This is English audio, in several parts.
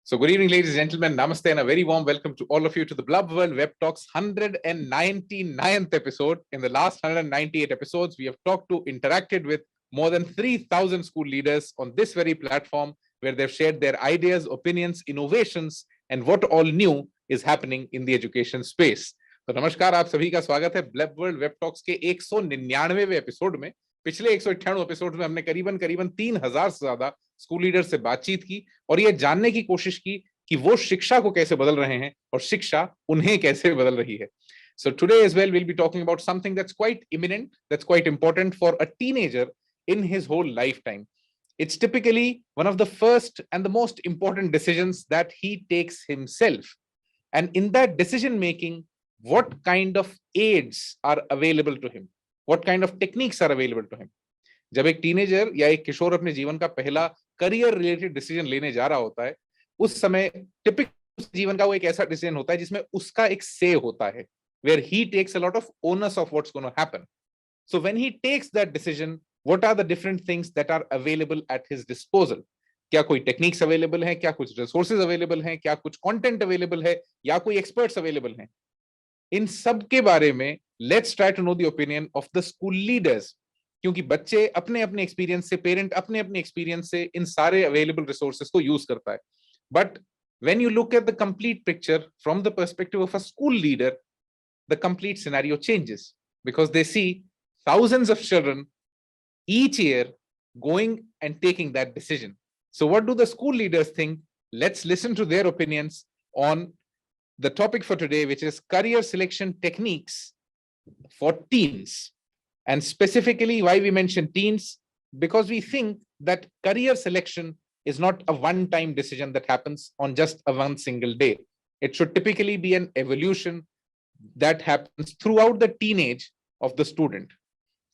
So good evening, ladies and gentlemen. Namaste and a very warm welcome to all of you to the Blub World Web Talks 199th episode. In the last 198 episodes, we have talked to, interacted with more than 3,000 school leaders on this very platform where they've shared their ideas, opinions, innovations, and what all new is happening in the education space. तो नमस्कार, आप सभी का स्वागत है bulb world web talks के 199वें episode में। पिछले 198 एपिसोड में हमने करीबन 3000 से ज्यादा स्कूल लीडर से बातचीत की और ये जानने की कोशिश की कि वो शिक्षा को कैसे बदल रहे हैं और शिक्षा उन्हें कैसे बदल रही है। So today as well, we'll be talking about something that's quite imminent, that's quite important for a teenager in his whole lifetime. It's typically one of the first and the most important decisions that he takes himself. And in that decision making, what kind of aids are available to him? What kind of techniques are available to him? जब एक teenager या एक किशोर अपने जीवन का पहला career related decision लेने जा रहा होता है, उस समय टिपिकल जीवन का वो एक ऐसा डिसीजन होता है जिसमें उसका एक से होता है, where he takes a lot of onus of what's going to happen. So when he takes that decision, what are the different things that are available at his disposal? क्या कोई टेक्निक्स अवेलेबल हैं, क्या कुछ resources available हैं, क्या कुछ content available है, या कोई एक्सपर्ट्स अवेलेबल हैं? इन सब के बारे में let's try to know the opinion of the school leaders, क्योंकि बच्चे अपने अपने एक्सपीरियंस से, पेरेंट अपने अपने एक्सपीरियंस से इन सारे अवेलेबल रिसोर्सेज को यूज करता है. But when you look at the complete picture from the perspective of a school leader, the complete scenario changes because they see thousands of children each year going and taking that decision. So what do the school leaders think? Let's listen to their opinions on the topic for today, which is career selection techniques for teens. And specifically why we mention teens, because we think that career selection is not a one-time decision that happens on just a one single day. It should typically be an evolution that happens throughout the teenage of the student.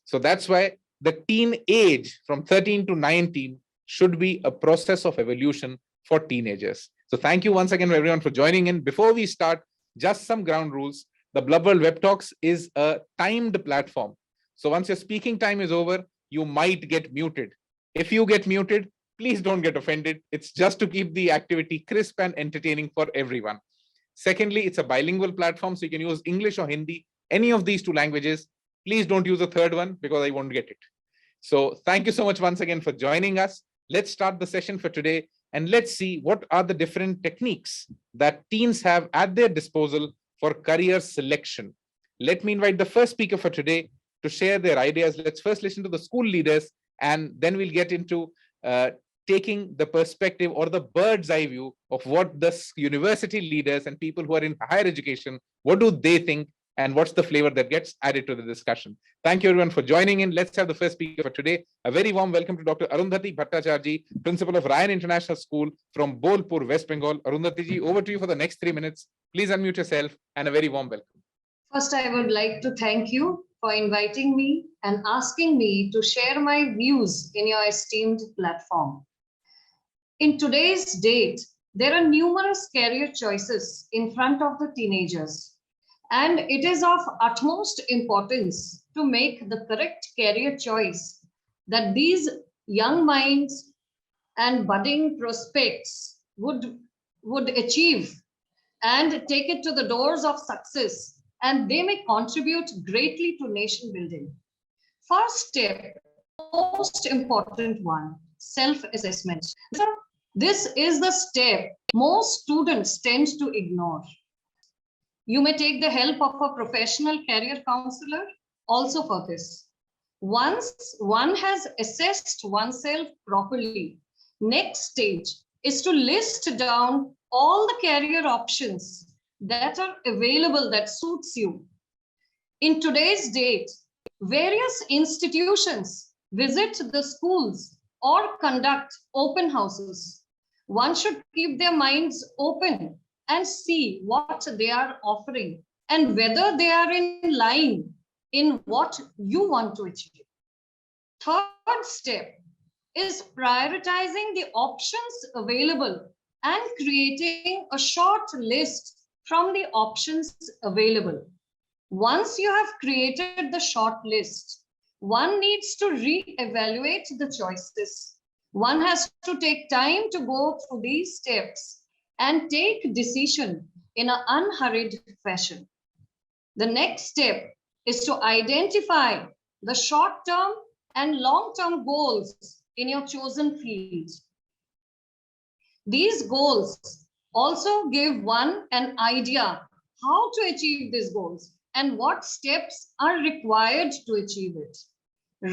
So that's why the teen age from 13 to 19 should be a process of evolution for teenagers. So thank you once again everyone for joining in. Before we start, just some ground rules. The Blub World Web Talks is a timed platform. So once your speaking time is over, you might get muted. If you get muted, please don't get offended. It's just to keep the activity crisp and entertaining for everyone. Secondly, it's a bilingual platform, so you can use English or Hindi, any of these two languages. Please don't use a third one because I won't get it. So thank you so much once again for joining us. Let's start the session for today and let's see what are the different techniques that teens have at their disposal for career selection. Let me invite the first speaker for today to share their ideas. Let's first listen to the school leaders and then we'll get into taking the perspective or the bird's eye view of what the university leaders and people who are in higher education, what do they think and what's the flavor that gets added to the discussion. Thank you everyone for joining in. Let's have the first speaker for today. A very warm welcome to Dr. Arundhati Bhattacharjee, Principal of Rani International School from Bolpur, West Bengal. Arundhati ji, over to you for the next 3 minutes. Please unmute yourself and a very warm welcome. First, I would like to thank you for inviting me and asking me to share my views in your esteemed platform. In today's date, there are numerous career choices in front of the teenagers, and it is of utmost importance to make the correct career choice that these young minds and budding prospects would achieve and take it to the doors of success, and they may contribute greatly to nation building. First step, most important one, self-assessment. This is the step most students tend to ignore. You may take the help of a professional career counselor also for this. Once one has assessed oneself properly, next stage is to list down all the career options that are available that suits you. In today's date, various institutions visit the schools or conduct open houses. One should keep their minds open and see what they are offering and whether they are in line in what you want to achieve. Third step is prioritizing the options available and creating a short list from the options available. Once you have created the short list, one needs to re-evaluate the choices. One has to take time to go through these steps and take decision in an unhurried fashion. The next step is to identify the short-term and long-term goals in your chosen field. These goals also give one an idea how to achieve these goals and what steps are required to achieve it.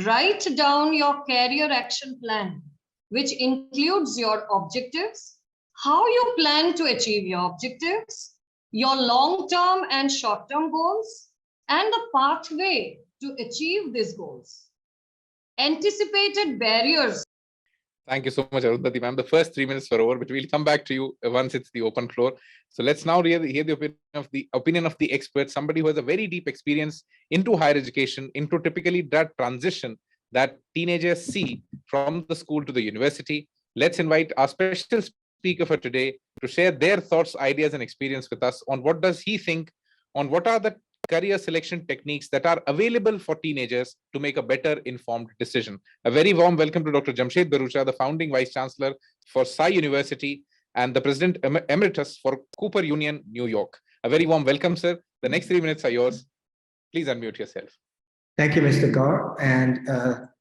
Write down your career action plan, which includes your objectives, how you plan to achieve your objectives, your long-term and short-term goals, and the pathway to achieve these goals. Anticipated barriers. Thank you so much, Arundhati ma'am. The first 3 minutes were over, but we'll come back to you once it's the open floor. So let's now hear the opinion of the expert, somebody who has a very deep experience into higher education, into typically that transition that teenagers see from the school to the university. Let's invite our special speaker for today to share their thoughts, ideas, and experience with us on what does he think on what are the career selection techniques that are available for teenagers to make a better informed decision. A very warm welcome to Dr. Jamshed Bharucha, the founding Vice Chancellor for Sai University and the President Emeritus for Cooper Union, New York. A very warm welcome, sir. The next 3 minutes are yours. Please unmute yourself. Thank you, Mr. Gaur, and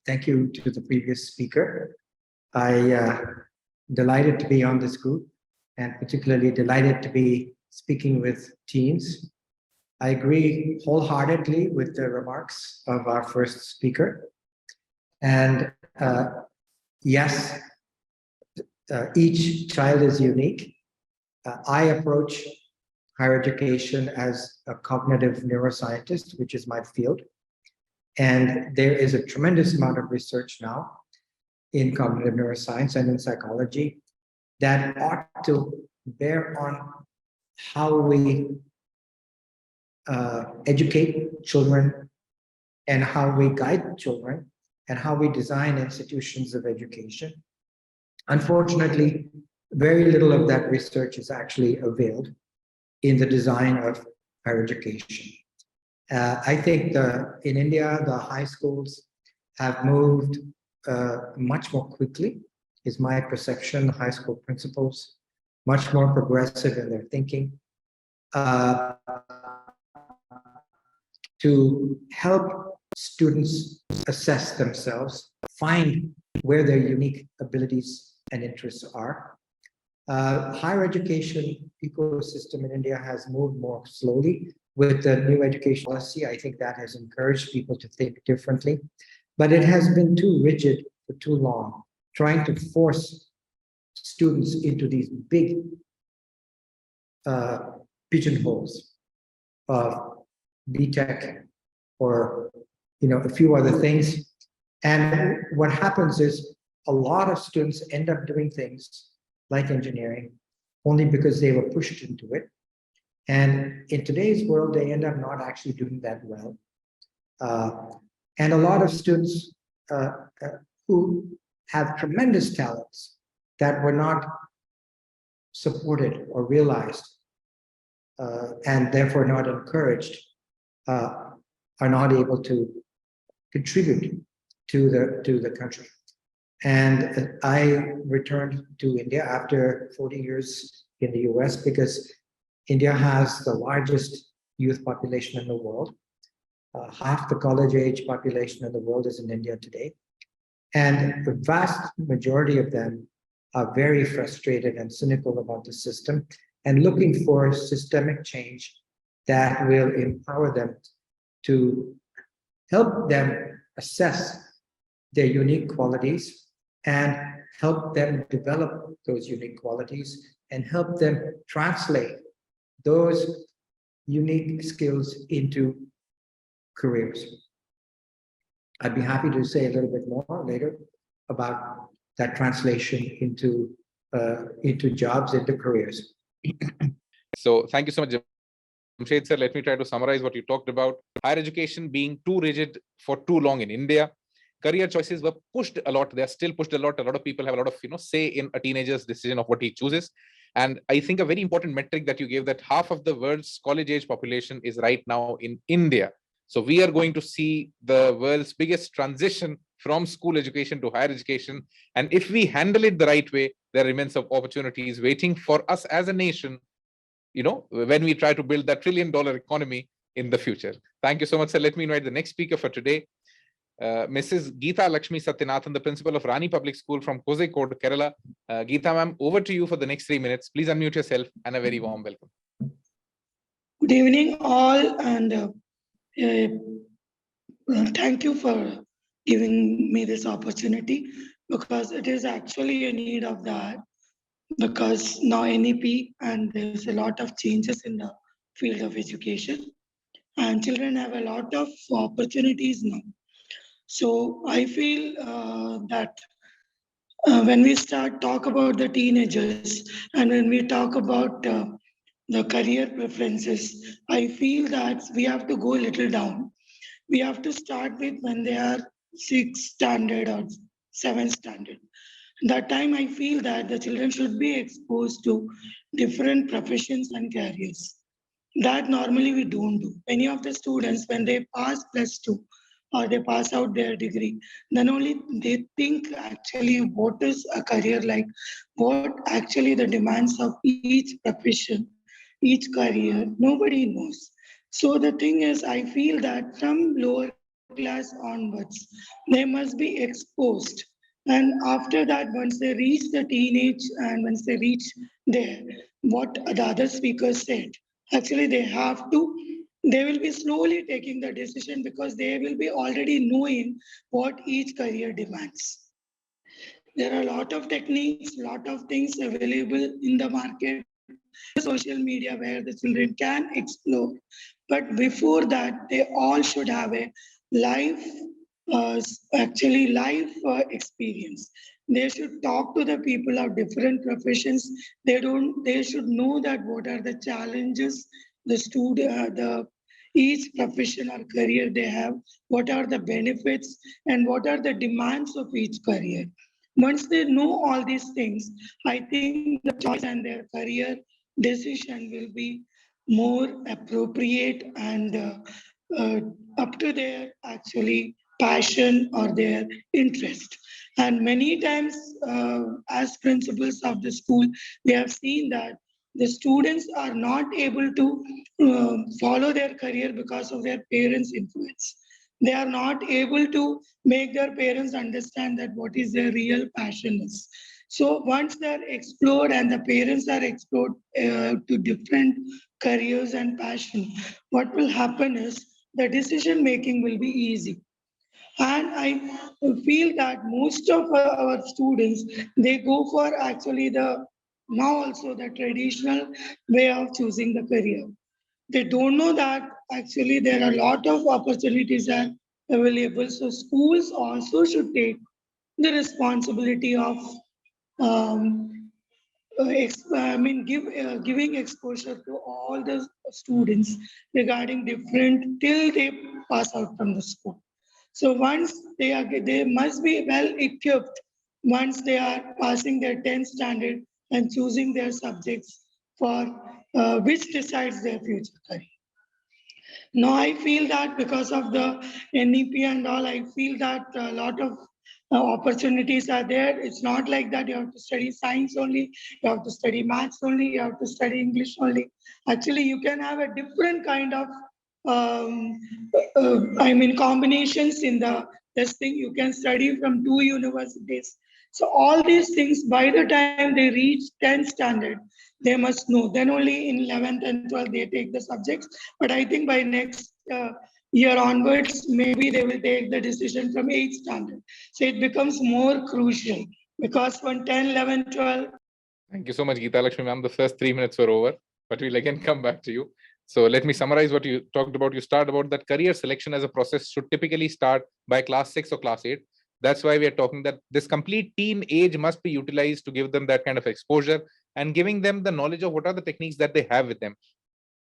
thank you to the previous speaker. I delighted to be on this group and particularly delighted to be speaking with teens. I agree wholeheartedly with the remarks of our first speaker. And yes, each child is unique. I approach higher education as a cognitive neuroscientist, which is my field. And there is a tremendous amount of research now in cognitive neuroscience and in psychology that ought to bear on how we educate children and how we guide children and how we design institutions of education. Unfortunately, very little of that research is actually availed in the design of higher education. I think in India, the high schools have moved much more quickly, is my perception. High school principals, much more progressive in their thinking, to help students assess themselves, find where their unique abilities and interests are. Higher education ecosystem in India has moved more slowly with the new education policy. I think that has encouraged people to think differently, but it has been too rigid for too long, trying to force students into these big pigeonholes of BTech or a few other things. And what happens is a lot of students end up doing things like engineering only because they were pushed into it. And in today's world, they end up not actually doing that well. And a lot of students who have tremendous talents that were not supported or realized and therefore not encouraged are not able to contribute to the country. And I returned to India after 40 years in the US because India has the largest youth population in the world. Half the college age population in the world is in India today. And the vast majority of them are very frustrated and cynical about the system and looking for systemic change that will empower them to help them assess their unique qualities and help them develop those unique qualities and help them translate those unique skills into careers. I'd be happy to say a little bit more later about that translation into jobs, into careers. So thank you so much, Jamshed sir. Let me try to summarize what you talked about. Higher education being too rigid for too long in India. Career choices were pushed a lot. They are still pushed a lot. A lot of people have a lot of say in a teenager's decision of what he chooses. And I think a very important metric that you gave, that half of the world's college age population is right now in India. So we are going to see the world's biggest transition from school education to higher education. And if we handle it the right way, there are immense opportunities waiting for us as a nation, when we try to build that $1 trillion economy in the future. Thank you so much, sir. Let me invite the next speaker for today, Mrs. Geeta Laxmi Sathyanathan, the principal of Rani Public School from Kozhikode, Kerala. Geeta ma'am, over to you for the next 3 minutes. Please unmute yourself and a very warm welcome. Good evening, all, and thank you for giving me this opportunity, because it is actually a need of that, because now NEP and there's a lot of changes in the field of education, and children have a lot of opportunities now. So I feel that when we start talk about the teenagers and when we talk about the career preferences, I feel that we have to go a little down. We have to start with when they are 6th standard or 7th standard. That time I feel that the children should be exposed to different professions and careers. That normally we don't do. Many of the students, when they pass +2 or they pass out their degree, then only they think actually what is a career like, what actually the demands of each profession, each career, nobody knows. So the thing is, I feel that from lower class onwards, they must be exposed. And after that, once they reach the teenage and once they reach there, what the other speaker said, actually they will be slowly taking the decision, because they will be already knowing what each career demands. There are a lot of techniques, a lot of things available in the market, social media, where the children can explore. But before that, they all should have a life, experience. They should talk to the people of different professions. They should know that what are the challenges each profession or career they have, what are the benefits, and what are the demands of each career. Once they know all these things, I think the choice and their career decision will be more appropriate and uh, up to their actually passion or their interest. And many times, as principals of the school, we have seen that the students are not able to follow their career because of their parents' influence. They are not able to make their parents understand that what is their real passion is. So once they're explored and the parents are explored to different careers and passion, what will happen is the decision making will be easy. And I feel that most of our students, they go for actually now also the traditional way of choosing the career. They don't know that actually there are a lot of opportunities are available. So schools also should take the responsibility of giving exposure to all the students regarding different till they pass out from the school. So once they must be well equipped once they are passing their 10th standard and choosing their subjects for which decides their future career. Now I feel that because of the NEP and all, I feel that a lot of opportunities are there. It's not like that you have to study science only, you have to study maths only, you have to study English only. Actually, you can have a different kind of combinations in this thing. You can study from 2 universities. So all these things, by the time they reach 10th standard, they must know. Then only in 11th and 12th they take the subjects. But I think by next year onwards, maybe they will take the decision from 8th standard. So it becomes more crucial, because when 10, 11, 12. Thank you so much, Geeta Lakshmi ma'am. The first 3 minutes were over, but we'll again come back to you. So let me summarize what you talked about. You start about that career selection as a process should typically start by class 6 or class 8. That's why we are talking that this complete teen age must be utilized to give them that kind of exposure and giving them the knowledge of what are the techniques that they have with them,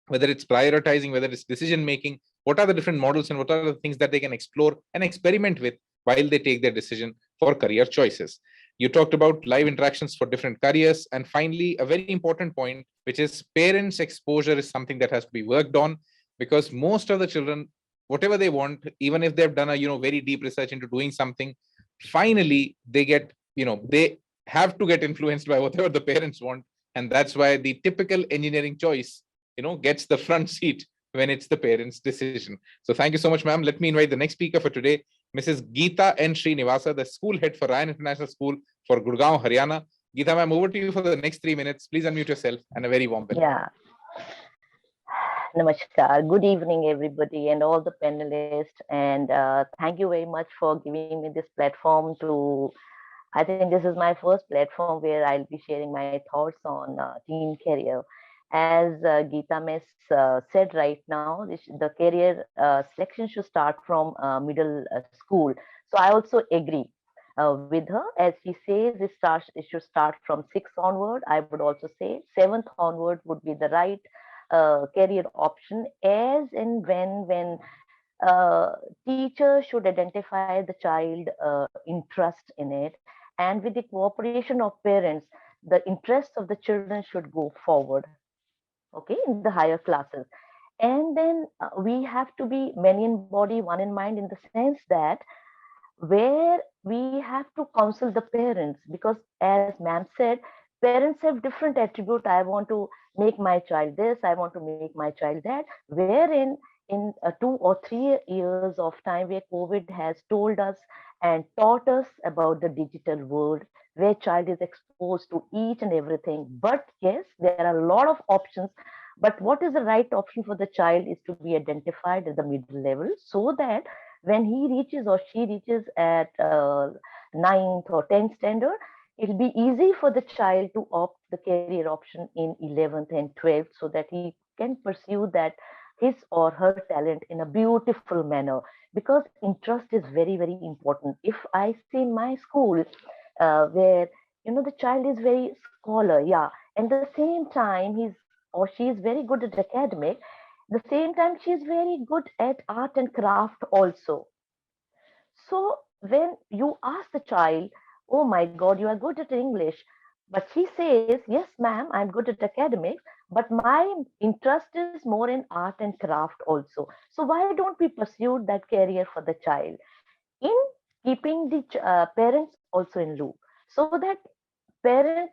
whether it's prioritizing, whether it's decision making, what are the different models and what are the things that they can explore and experiment with while they take their decision for career choices. You talked about live interactions for different careers. And finally, a very important point, which is parents' exposure is something that has to be worked on, because most of the children whatever they want, even if they've done a very deep research into doing something, finally they get, they have to get influenced by whatever the parents want. And that's why the typical engineering choice, gets the front seat when it's the parents' decision. So thank you so much, ma'am. Let me invite the next speaker for today, Mrs. Geeta N. Srinivasa, the school head for Ryan International School for Gurgaon, Haryana. Geeta, ma'am, over to you for the next 3 minutes. Please unmute yourself and a very warm welcome. Yeah. Namaskar. Good evening, everybody, and all the panelists. And thank you very much for giving me this platform to. I think this is my first platform where I'll be sharing my thoughts on teen career. As Geeta Miss said right now, the career selection should start from middle school. So I also agree with her. As she says, it should start from 6th onward. I would also say 7th onward would be the right career option, as and when teachers should identify the child interest in it, and with the cooperation of parents, the interests of the children should go forward, okay, in the higher classes. And then we have to be many in body, one in mind, in the sense that where we have to counsel the parents, because as ma'am said, parents have different attributes. I want to make my child this, I want to make my child that, wherein in 2 or 3 years of time where COVID has told us and taught us about the digital world, where child is exposed to each and everything. But yes, there are a lot of options, but what is the right option for the child is to be identified at the middle level, so that when he reaches or she reaches at 9th or 10th standard, it'll be easy for the child to opt the career option in 11th and 12th, so that he can pursue that his or her talent in a beautiful manner, because interest is very, very important. If I see in my school where the child is very scholar, yeah, and the same time he's or she is very good at academic, the same time she is very good at art and craft also. So when you ask the child, oh my God, you are good at English, but he says, yes, ma'am, I'm good at academics, but my interest is more in art and craft also. So why don't we pursue that career for the child, in keeping the parents also in loop, so that parent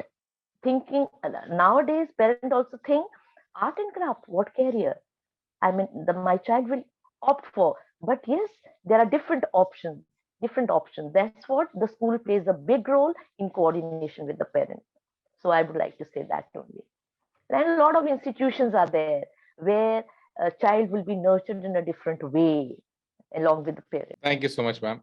thinking nowadays, parent also think art and craft, what career? I mean, my child will opt for. But yes, there are different options. Different options. That's what the school plays a big role in coordination with the parents. So I would like to say that only. And a lot of institutions are there where a child will be nurtured in a different way along with the parents. Thank you so much, ma'am.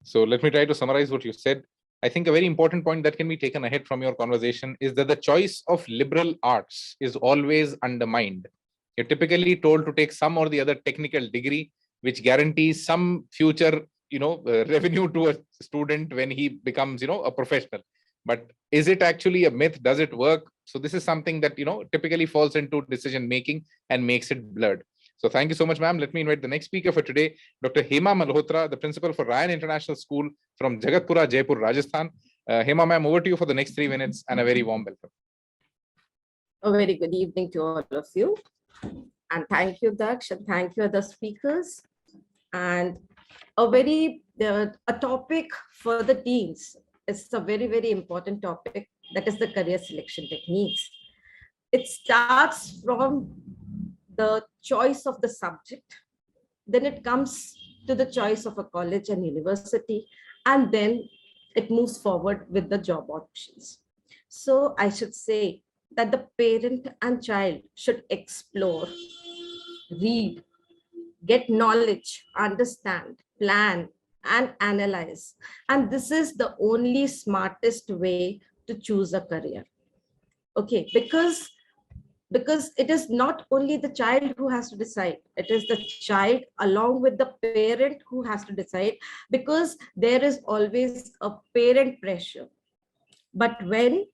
So let me try to summarize what you said. I think a very important point that can be taken ahead from your conversation is that the choice of liberal arts is always undermined. You're typically told to take some or the other technical degree, which guarantees some future, revenue to a student when he becomes, a professional. But is it actually a myth? Does it work? So this is something that, typically falls into decision making and makes it blurred. So thank you so much, ma'am. Let me invite the next speaker for today, Dr. Hema Malhotra, the principal for Ryan International School from Jagatpura, Jaipur, Rajasthan. Hema, ma'am, over to you for the next 3 minutes and a very warm welcome. A very good evening to all of you. And thank you, Daksh, and thank you, other speakers. And a topic for the teens. It's a very, very important topic. That is the career selection techniques. It starts from the choice of the subject, then it comes to the choice of a college and university, and then it moves forward with the job options. So I should say that the parent and child should explore, read, get knowledge, understand, plan, and analyze. And this is the only smartest way to choose a career. Okay, because it is not only the child who has to decide, it is the child along with the parent who has to decide, because there is always a parent pressure. But when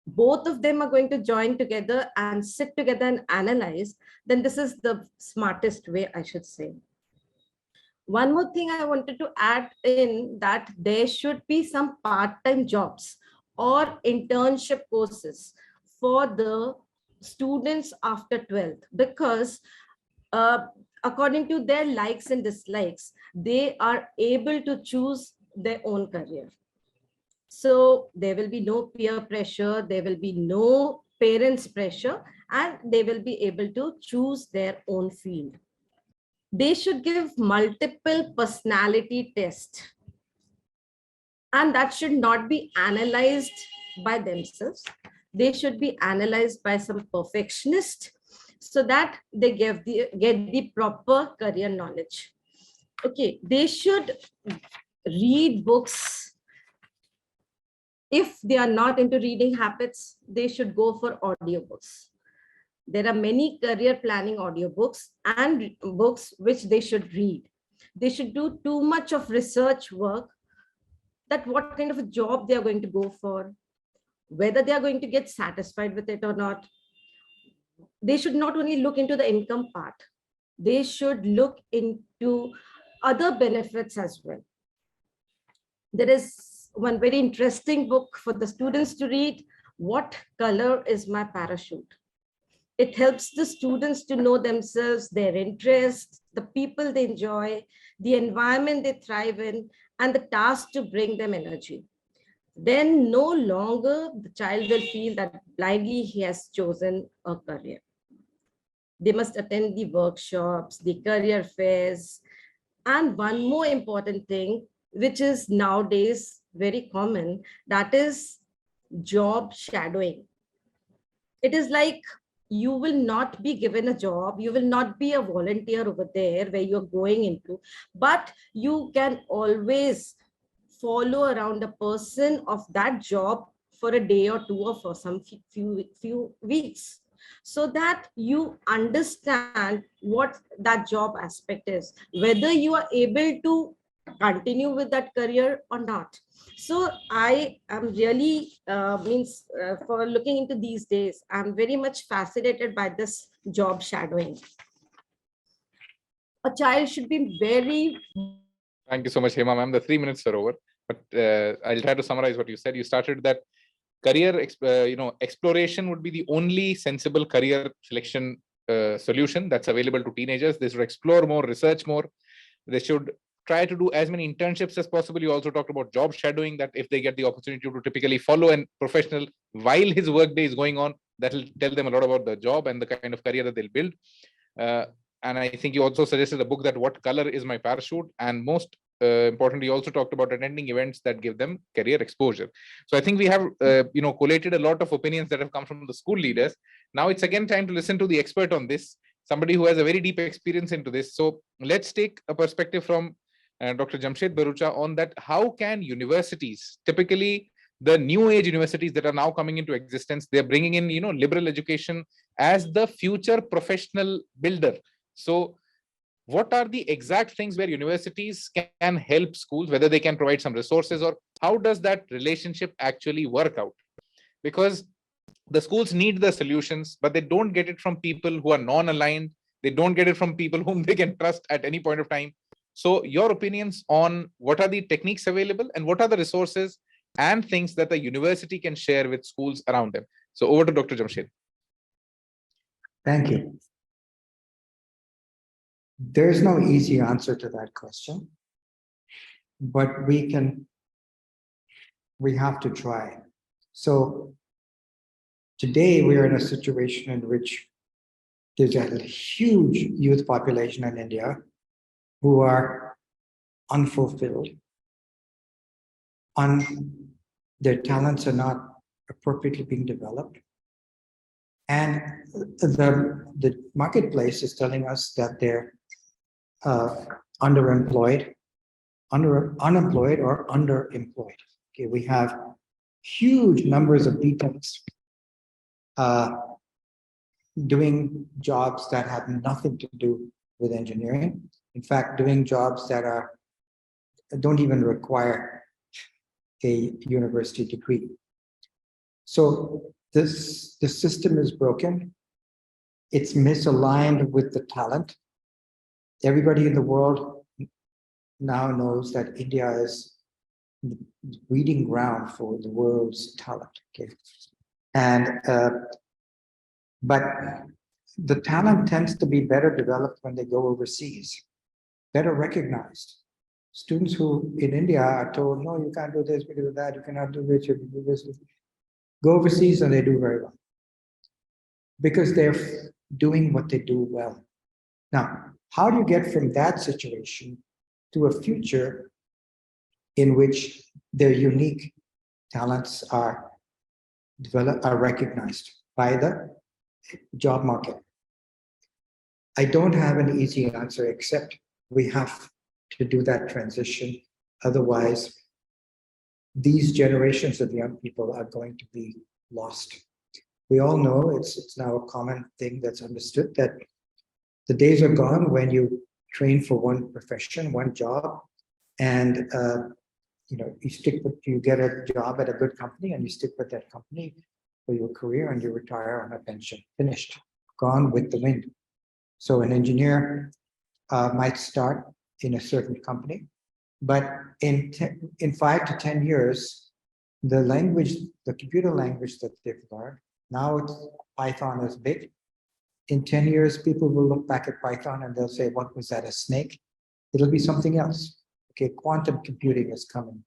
both of them are going to join together and sit together and analyze, then this is the smartest way, I should say. One more thing I wanted to add in, that there should be some part-time jobs or internship courses for the students after 12th, because a according to their likes and dislikes, they are able to choose their own career. So there will be no peer pressure, there will be no parents' pressure, and they will be able to choose their own field. They should give multiple personality tests, and that should not be analyzed by themselves. They should be analyzed by some perfectionist so that they get the proper career knowledge. Okay, they should read books. If they are not into reading habits, they should go for audiobooks. There are many career planning audiobooks and books which they should read. They should do too much of research work, that what kind of a job they are going to go for, whether they are going to get satisfied with it or not. They should not only look into the income part, they should look into other benefits as well. There is one very interesting book for the students to read, What Color is My Parachute? It helps the students to know themselves, their interests, the people they enjoy, the environment they thrive in, and the task to bring them energy. Then no longer the child will feel that blindly he has chosen a career. They must attend the workshops, the career fairs, and one more important thing, which is nowadays very common, that is job shadowing. It is like you will not be given a job, you will not be a volunteer over there where you're going into, but you can always follow around a person of that job for a day or two or for some few weeks, so that you understand what that job aspect is, whether you are able to continue with that career or not. So I am really for looking into these days, I'm very much fascinated by this job shadowing. A child should be very... Thank you so much, Hema ma'am. The 3 minutes are over, but I'll try to summarize what you said. You started that career, exploration would be the only sensible career selection solution that's available to teenagers. They should explore more, research more. They should try to do as many internships as possible. You also talked about job shadowing, that if they get the opportunity to typically follow a professional while his workday is going on, that will tell them a lot about the job and the kind of career that they'll build. And I think you also suggested a book, that What Color is My Parachute? And most importantly, you also talked about attending events that give them career exposure. So I think we have, collated a lot of opinions that have come from the school leaders. Now it's again time to listen to the expert on this, somebody who has a very deep experience into this. So let's take a perspective from Dr. Jamshed Bharucha on that. How can universities, typically the new age universities that are now coming into existence, they're bringing in, liberal education as the future professional builder. So what are the exact things where universities can help schools, whether they can provide some resources, or how does that relationship actually work out? Because the schools need the solutions, but they don't get it from people who are non-aligned. They don't get it from people whom they can trust at any point of time. So your opinions on what are the techniques available and what are the resources and things that the university can share with schools around them. So over to Dr. Jamshed. Thank you. There's no easy answer to that question, but we have to try. So today we are in a situation in which there's a huge youth population in India who are unfulfilled. Their talents are not appropriately being developed. And the marketplace is telling us that they're unemployed or underemployed. Okay, we have huge numbers of BTECs doing jobs that have nothing to do with engineering. In fact, doing jobs that don't even require a university degree. So the system is broken. It's misaligned with the talent. Everybody in the world now knows that India is the breeding ground for the world's talent. Okay, and but the talent tends to be better developed when they go overseas, better recognized. Students who in India are told, no, you can't do this, you can do that, you cannot do this, you can do this. Go overseas and they do very well because they're doing what they do well. Now, how do you get from that situation to a future in which their unique talents are developed, are recognized by the job market? I don't have an easy answer, except we have to do that transition. Otherwise, these generations of young people are going to be lost. We all know it's now a common thing that's understood that the days are gone when you train for one profession, one job, and you get a job at a good company and you stick with that company for your career and you retire on a pension. Finished, gone with the wind. So an engineer might start in a certain company, but in 5 to 10 years, the language, the computer language that they've learned, now Python is big. In 10 years, people will look back at Python and they'll say, what was that, a snake? It'll be something else. Okay, quantum computing is coming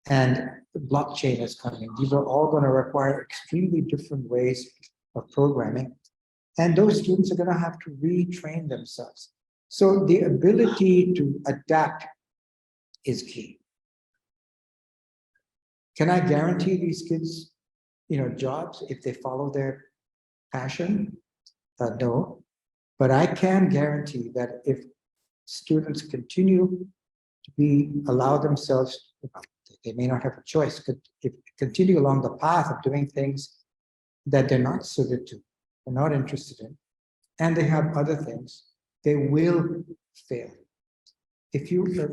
and blockchain is coming. These are all going to require extremely different ways of programming. And those students are going to have to retrain themselves. So the ability to adapt is key. Can I guarantee these kids, jobs if they follow their passion? No, but I can guarantee that if students continue to allow themselves, they may not have a choice, continue along the path of doing things that they're not suited to, they're not interested in, and they have other things, they will fail.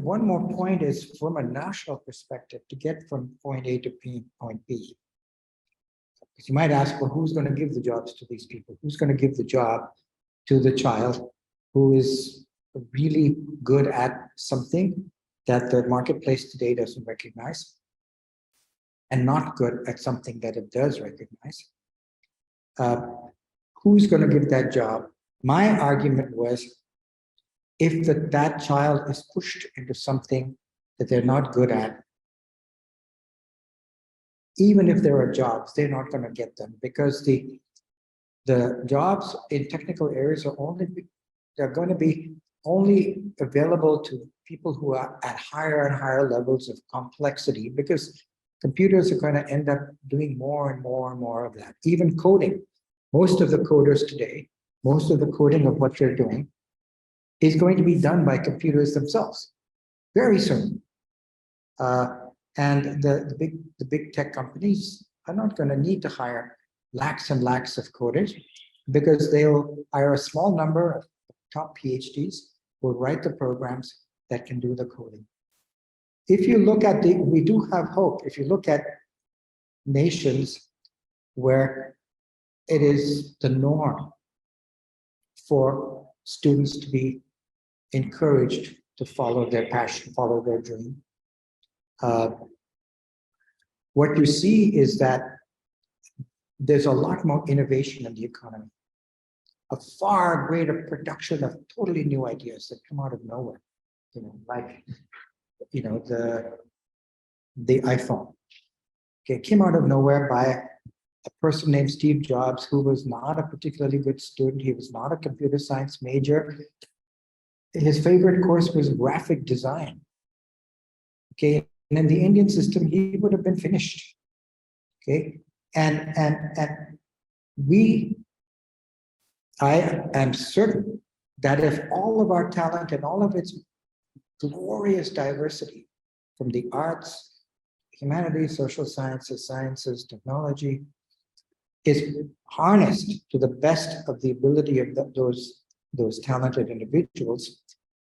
One more point is from a national perspective, to get from point A to point B. Because you might ask, well, who's going to give the jobs to these people? Who's going to give the job to the child who is really good at something that the marketplace today doesn't recognize and not good at something that it does recognize? Who's going to give that job? My argument was, if that child is pushed into something that they're not good at, even if there are jobs, they're not going to get them, because the jobs in technical areas they're going to be only available to people who are at higher and higher levels of complexity, because computers are going to end up doing more and more and more of that. Even coding, most of the coders today, most of the coding of what they're doing is going to be done by computers themselves very soon. And the big tech companies are not going to need to hire lakhs and lakhs of coders, because they'll hire a small number of top PhDs who will write the programs that can do the coding. If you look at we do have hope. If you look at nations where it is the norm for students to be encouraged to follow their passion, follow their dream. What you see is that there's a lot more innovation in the economy, a far greater production of totally new ideas that come out of nowhere, like the iPhone. Okay, it came out of nowhere by a person named Steve Jobs, who was not a particularly good student. He was not a computer science major. His favorite course was graphic design. Okay, and in the Indian system, he would have been finished. Okay, and I am certain that if all of our talent and all of its glorious diversity, from the arts, humanities, social sciences, technology, is harnessed to the best of the ability of those talented individuals,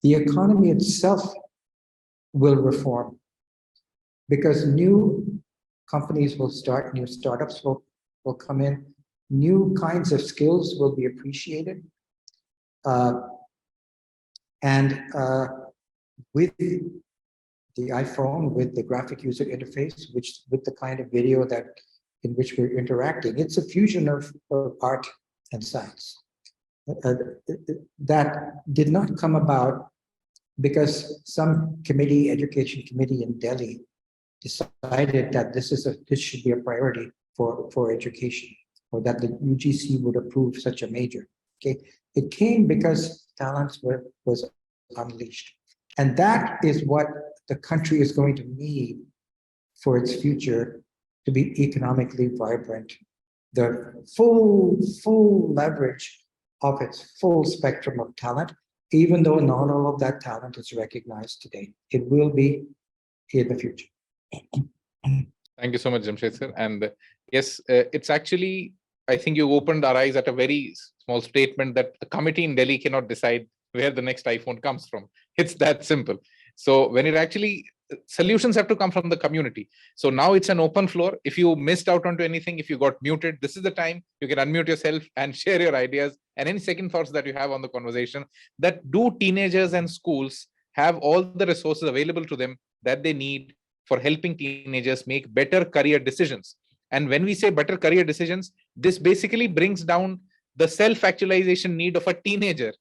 the economy itself will reform, because new companies will start, new startups will come in, new kinds of skills will be appreciated. And with the iPhone, with the graphic user interface, with the kind of video in which we're interacting, it's a fusion of art and science. that did not come about because some committee, education committee in Delhi, decided that this should be a priority for education, or that the UGC would approve such a major. Okay, it came because talents was unleashed, and that is what the country is going to need for its future to be economically vibrant. The full leverage of its full spectrum of talent, even though not all of that talent is recognized today. It will be in the future. Thank you so much, Jamshed sir. And yes, it's actually, I think you opened our eyes at a very small statement that the committee in Delhi cannot decide where the next iPhone comes from. It's that simple. So when it actually, solutions have to come from the community. So now it's an open floor. If you missed out onto anything, if you got muted, this is the time you can unmute yourself and share your ideas and any second thoughts that you have on the conversation. That do teenagers and schools have all the resources available to them that they need for helping teenagers make better career decisions. And when we say better career decisions, this basically brings down the self-actualization need of a teenager.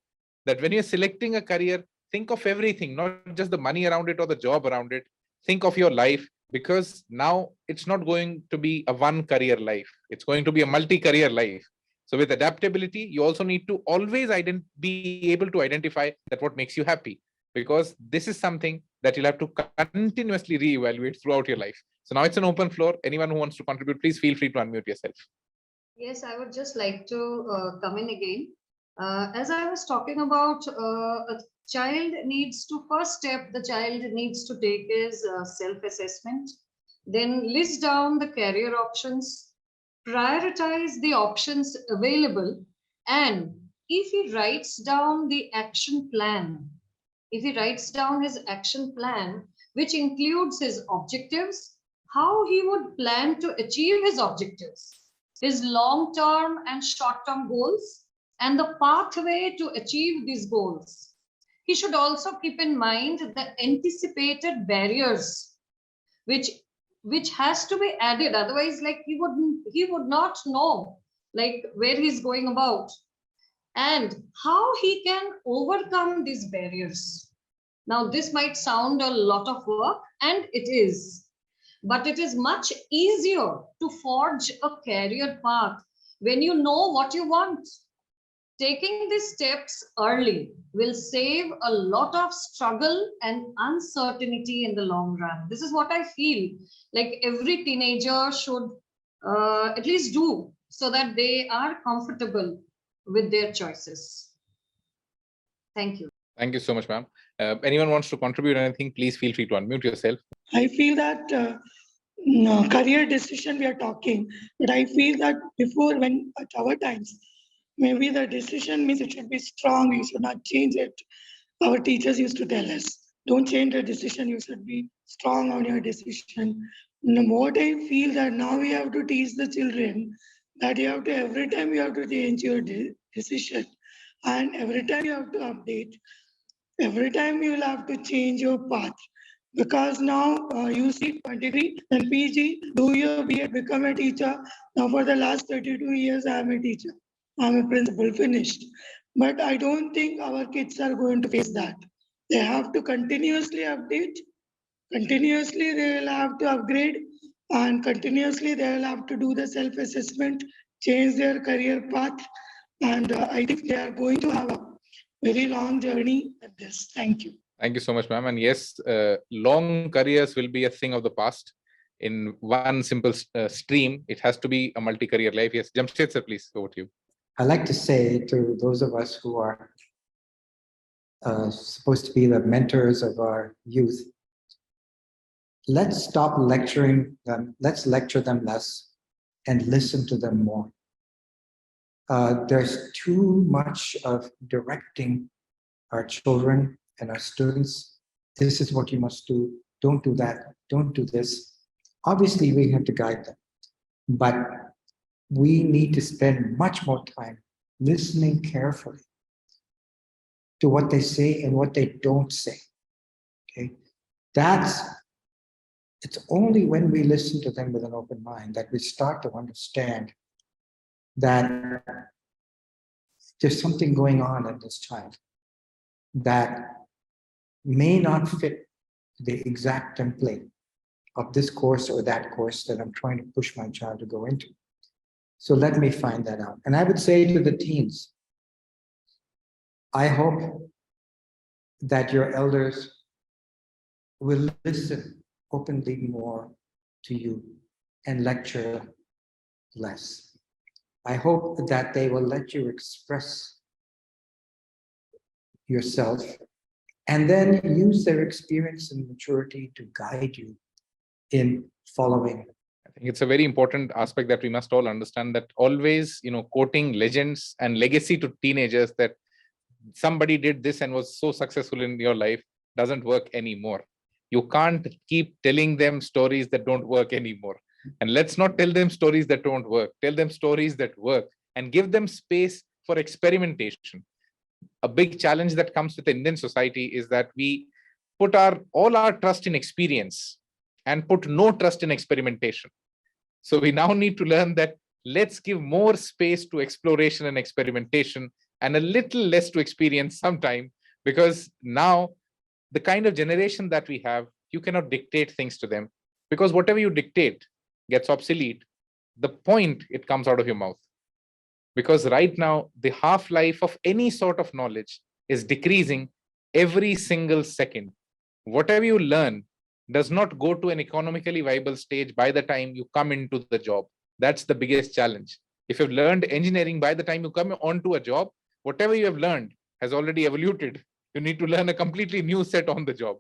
That when you're selecting a career, think of everything, not just the money around it or the job around it. Think of your life, because now it's not going to be a one career life. It's going to be a multi-career life. So with adaptability, you also need to always be able to identify that what makes you happy, because this is something that you'll have to continuously reevaluate throughout your life. So now it's an open floor. Anyone who wants to contribute, please feel free to unmute yourself. Yes, I would just like to come in again. As I was talking about, a child needs to, first step the child needs to take is self-assessment, then list down the career options, prioritize the options available, and if he writes down the action plan, if he writes down his action plan, which includes his objectives, how he would plan to achieve his objectives, his long-term and short-term goals, and the pathway to achieve these goals. He should also keep in mind the anticipated barriers, which has to be added. Otherwise, like he would not know like where he's going about, and how he can overcome these barriers. Now, this might sound a lot of work, and it is, but it is much easier to forge a career path when you know what you want. Taking these steps early will save a lot of struggle and uncertainty in the long run. This is what I feel like every teenager should at least do, so that they are comfortable with their choices. Thank you. Thank you so much, ma'am. Anyone wants to contribute anything, please feel free to unmute yourself. I feel that career decision we are talking, but I feel that before, when at our times, maybe the decision means it should be strong, you should not change it. Our teachers used to tell us, don't change the decision, you should be strong on your decision. What I feel that now we have to teach the children that you have to, every time you have to change your decision, and every time you have to update, every time you will have to change your path. Because now you see degree, then PG, do your BEd, become a teacher. Now for the last 32 years, I am a teacher. I am a principal, finished. But I don't think our kids are going to face that. They have to continuously update, continuously they will have to upgrade, and continuously they will have to do the self-assessment, change their career path. And I think they are going to have a very long journey at this. Thank you. Thank you so much, ma'am. And yes, long careers will be a thing of the past. In one simple stream, it has to be a multi-career life. Yes, Jamshed sir, please, over to you. I like to say to those of us who are supposed to be the mentors of our youth, let's stop lecturing them. Let's lecture them less and listen to them more. There's too much of directing our children and our students. This is what you must do. Don't do that. Don't do this. Obviously, we have to guide them, but we need to spend much more time listening carefully to what they say and what they don't say. Okay, it's only when we listen to them with an open mind that we start to understand that there's something going on in this child that may not fit the exact template of this course or that course that I'm trying to push my child to go into. So let me find that out. And I would say to the teens, I hope that your elders will listen openly more to you and lecture less. I hope that they will let you express yourself and then use their experience and maturity to guide you in following. I think it's a very important aspect that we must all understand, that always, quoting legends and legacy to teenagers that somebody did this and was so successful in your life doesn't work anymore. You can't keep telling them stories that don't work anymore. And let's not tell them stories that don't work. Tell them stories that work and give them space for experimentation. A big challenge that comes with Indian society is that we put all our trust in experience and put no trust in experimentation. So we now need to learn that let's give more space to exploration and experimentation and a little less to experience sometime, because now the kind of generation that we have, you cannot dictate things to them, because whatever you dictate gets obsolete the point it comes out of your mouth. Because right now, the half-life of any sort of knowledge is decreasing every single second. Whatever you learn does not go to an economically viable stage by the time you come into the job. That's the biggest challenge. If you've learned engineering by the time you come onto a job, whatever you have learned has already evoluted. You need to learn a completely new set on the job.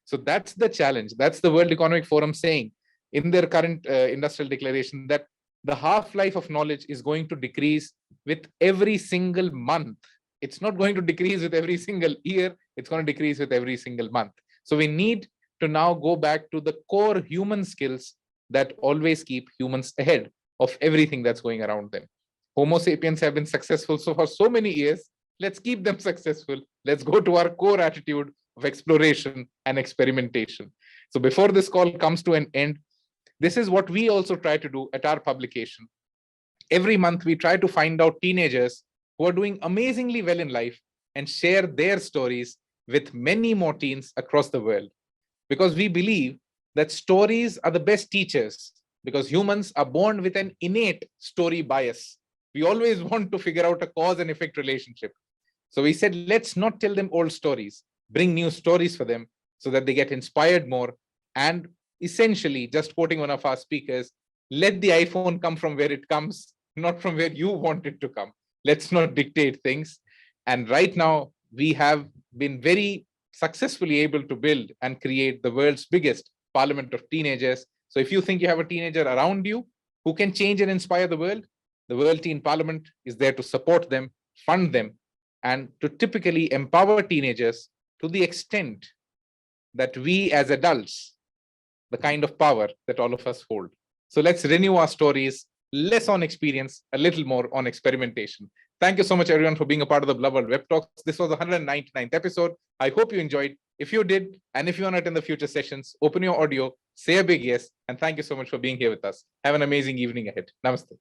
So that's the challenge. That's the World Economic Forum saying in their current industrial declaration, that the half-life of knowledge is going to decrease with every single month. It's not going to decrease with every single year. It's going to decrease with every single month. So we need to now go back to the core human skills that always keep humans ahead of everything that's going around them. Homo sapiens have been successful for so many years. Let's keep them successful. Let's go to our core attitude of exploration and experimentation. So before this call comes to an end, this is what we also try to do at our publication. Every month, we try to find out teenagers who are doing amazingly well in life and share their stories with many more teens across the world. Because we believe that stories are the best teachers, because humans are born with an innate story bias. We always want to figure out a cause and effect relationship. So we said, let's not tell them old stories, bring new stories for them so that they get inspired more. And essentially, just quoting one of our speakers, let the iPhone come from where it comes, not from where you want it to come. Let's not dictate things. And right now, we have been very successfully able to build and create the world's biggest parliament of teenagers. So if you think you have a teenager around you who can change and inspire the World Teen Parliament is there to support them, fund them, and to typically empower teenagers to the extent that we as adults, the kind of power that all of us hold. So let's renew our stories, less on experience, a little more on experimentation. Thank you so much, everyone, for being a part of the Blub World Web Talks. This was the 199th episode. I hope you enjoyed. If you did, and if you want to attend the future sessions, open your audio, say a big yes, and thank you so much for being here with us. Have an amazing evening ahead. Namaste.